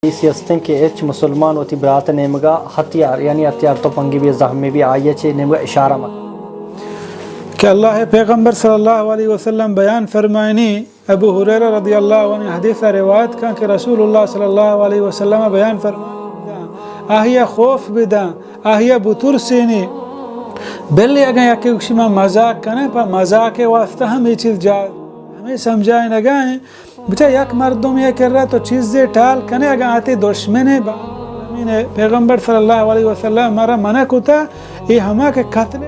इसी हस्ते के एच मुसलमान होती बरात नेमगा हथियार यानी हथियार तो पंगी भी जहम में भी आइए छे नेमगा इशारा मत कि अल्लाह पैगंबर सल्लल्लाहु अलैहि वसल्लम बयान फरमायनी अबू हुरैरा रदियल्लाहु अन्हु हदीस रिवायत का कि रसूलुल्लाह सल्लल्लाहु अलैहि वसल्लम बयान फरमाया आहिया खौफ बिदा आहिया बुतुर सीनी बेले अगर याके उक्षमा मजाक कने पर मजाक के वास्ते हम ये चीज़ जा हमें समझाए न गए बेटा एक मर्दों में ये कर रहा तो चीज़ें टाल कने अगर आते दुश्मन है पैगंबर सल्लल्लाहु अलैहि वसल्लम हमारा मना कुता ये हमा के कत्ल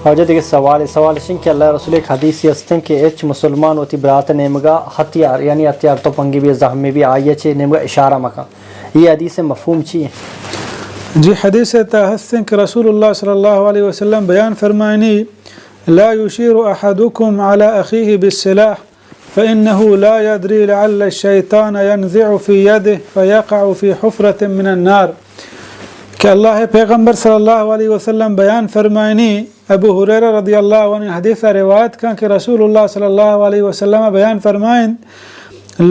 और जो देखिए सवाल सिंह के अल्लाह रसूल एक हदीस हस्ते के एच मुसलमान होती बरात नेमगा हथियार यानी हथियार तो पंगी भी जहम में भी आइए छे नेमगा इशारा मका ये हदीस से मफहूम चाहिए जी हदीस हस्ते के रसूलुल्लाह सल्लल्लाहु अलैहि वसल्लम बयान फरमानी ला युशीरु अहदुकुम अला अखीहि बिस्सिलाह फ़इन्नहु ला यदरी लअल्ल अश-शैतान यनज़िअु फ़ी यदिहि फ़यक़अउ फ़ी हुफ़रतिन मिनन नार कि अल्लाह पैगंबर सल्लल्लाहु अलैहि वसल्लम बयान फरमानी अबू हुरैरा रदियल्लाहु अन्हु हदीस रिवायत का कि रसूलुल्लाह सल्लल्लाहु अलैहि वसल्लम बयान फरमाइन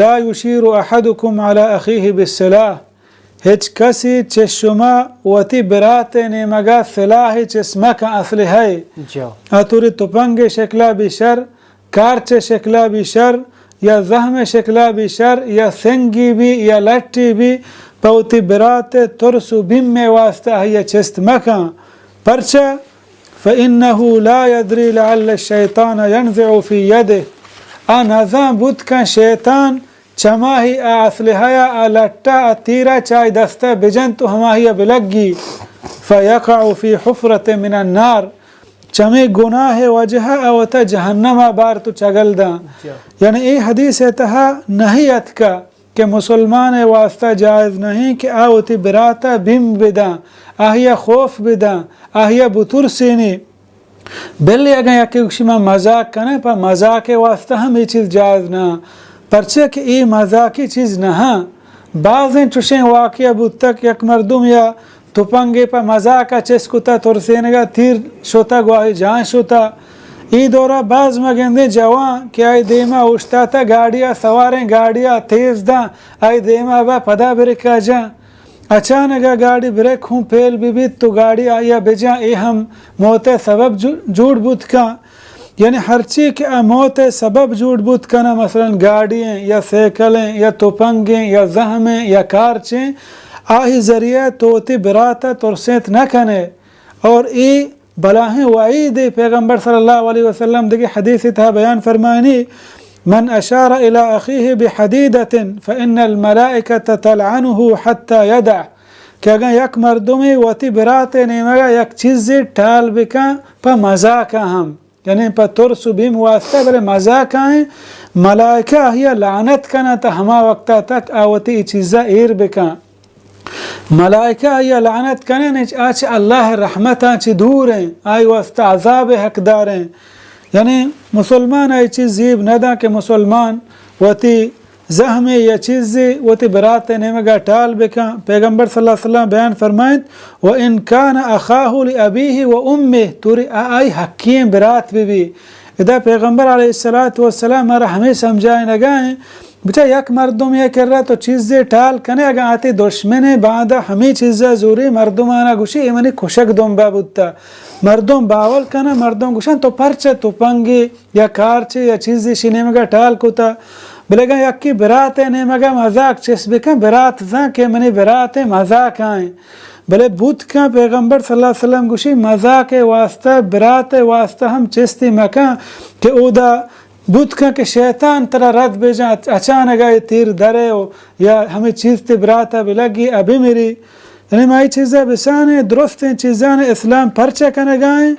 ला युशीरु अहदुकुम अला अखीहि बिस्सिलाह हिच कसी चशमा वती बराते नेमगा सिलाह चस्मक असली है अतुरी तुपंगे शक्ला बिशर कारचे शक्ला बिशर या जहम शक्ला बिशर या सेंगी भी या लट्टी भी पौती बराते तुरसु बिम्मे वास्ता है चस्त मका परचा फ़इन्नहु ला यदरी लअल्ल अश-शैतान यनज़िअु फ़ी यदिहि अनज़ा बुत का शैतान चमाही असलहाया लट्टा तीरा चाय दस्ता बिजन तो हमाही बिलगी फ़यक़अउ फ़ी हुफ़रतिन मिनन नार चमे गुनाह वजह अवता जहन्नम बार तो चगलदा यानी ये हदीस तहा नहीं अतका कि मुसलमान वास्ता जायज़ नहीं कि आवती बराता बिम बिदा आहिया खौफ बिदा आहिया बुतुर सीनी बेले अगर याके उक्षमा मजाक कने पर मजाक के वास्ता हम ये चीज़ जायज़ ना परचे कि ये मजाकी चीज़ नहा बाज़ें चुशें वाक़िया बुतक यक मर्दुम या तुपंगे पर मजाक चेस्कुता तुरसेनेगा तीर शोता गुआही जहाँ शोता ई दौरा बाज मगेंदे जवान कि आई देमा उठता था गाड़ियाँ सवारें गाड़ियाँ तेज दा आई देमा बा पदा ब्रेक जा अचानक गाड़ी ब्रेक हूँ फेल भी तो गाड़ी आया बेजा ए हम मौते सबब जूड़ बुत का यानी हर चीज़ के मौत सबब जूड़ बुत का ना मसलन गाड़ियाँ या साइकिलें या तुपंगें या जहमें या कारचें आही ज़रिया तोती बराता तुरसेत न कने और ये बलाहें वाईद पैगंबर सल्लल्लाहु अलैहि वसल्लम देखिए हदीस था बयान फरमानी मन अशारा इला अखीहि बिहदीदतिन फ़इन्नल मलाइकत तलअनुहु हत्ता यदअ कि अगर यक मर्दुमी वती बराते नेमगा यक चीज़ टाल बिका पर मजाक हम यानी पर तुरसु बिम वास्ता बड़े मजाक आए मलाइका हिया लानत कना तो हमा वक्ता तक आवती चीज़ा एर बिका मलाइका या लानत कने नहीं आज अल्लाह रहमत आँच दूर हैं आई वास्ता अजाब हकदार हैं यानी मुसलमान आई चीज़ जीव नदा के मुसलमान वती जहमे या चीज़ें वती बरात नेमगा टाल बेका पैगंबर सल्लल्लाहु अलैहि वसल्लम बयान फरमाएं व इन कान अखाहु लिअबीहि व उम्मिहि तुरी आई हकीम बरात भी इधर पैगंबर अलैहिस्सलातु वस्सलाम हमारा हमें समझाए न गए बेटा एक मर्दुम ये कर रहा तो चीज़ें टाल कने अगर आते दुश्मन बांधा हमें चीज़ें जोरी मर्दुमाना गुशी इमनी खुशक दुम बाबुत्ता मर्दुम बावल कना मर्दुम गुशन तो परचे तुपंगी या कारचे या चीज़ें शिने मगा टाल कुता बिलेगा यक्की बरात ने मगा मजाक चेस बिका बरात जा के मनी बरात मजाक आए भले बुत का पैगंबर सल्लल्लाहु अलैहि वसल्लम गुशी मजाक वास्ता बरात वास्ता हम चेस्ती मका के उदा बुत का के शैतान तरह रद भेजा अचानक आए तीर धरे हो या हमें चीज़ ते बराता भी लगी अभी मेरी यानी माई चीज़ें बिसाने दुरुस्त चीज़ान इस्लाम परचे कने गाएं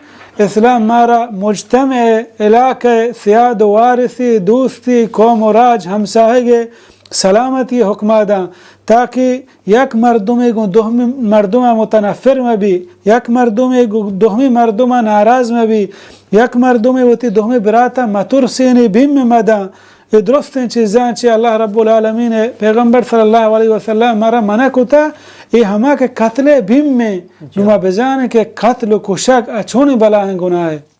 इस्लाम मारा मुज्तमे इलाके सियाद वारिसी दोस्ती कौम और राज हमसाहेगे सलामती हुक्मादा ताकि यक मर्दुमे गो दोहमी मर्दुमा मुतनफिर में भी यक मर्दुमे गो दोहमी मर्दुमा नाराज में भी यक मर्दुमे वती दोहमी बराता मतुरसीनी बिम मदा ये दुरुस्त चीज़ां चे अल्लाह रब्बुल आलमीन पैगंबर सल्लल्लाहु अलैहि वसल्लम मारा मना कुता ये हमा के कत्ले बिम में नुमा बेजान के कत्ल कुशक अछोनी बला हैं गुनाह है।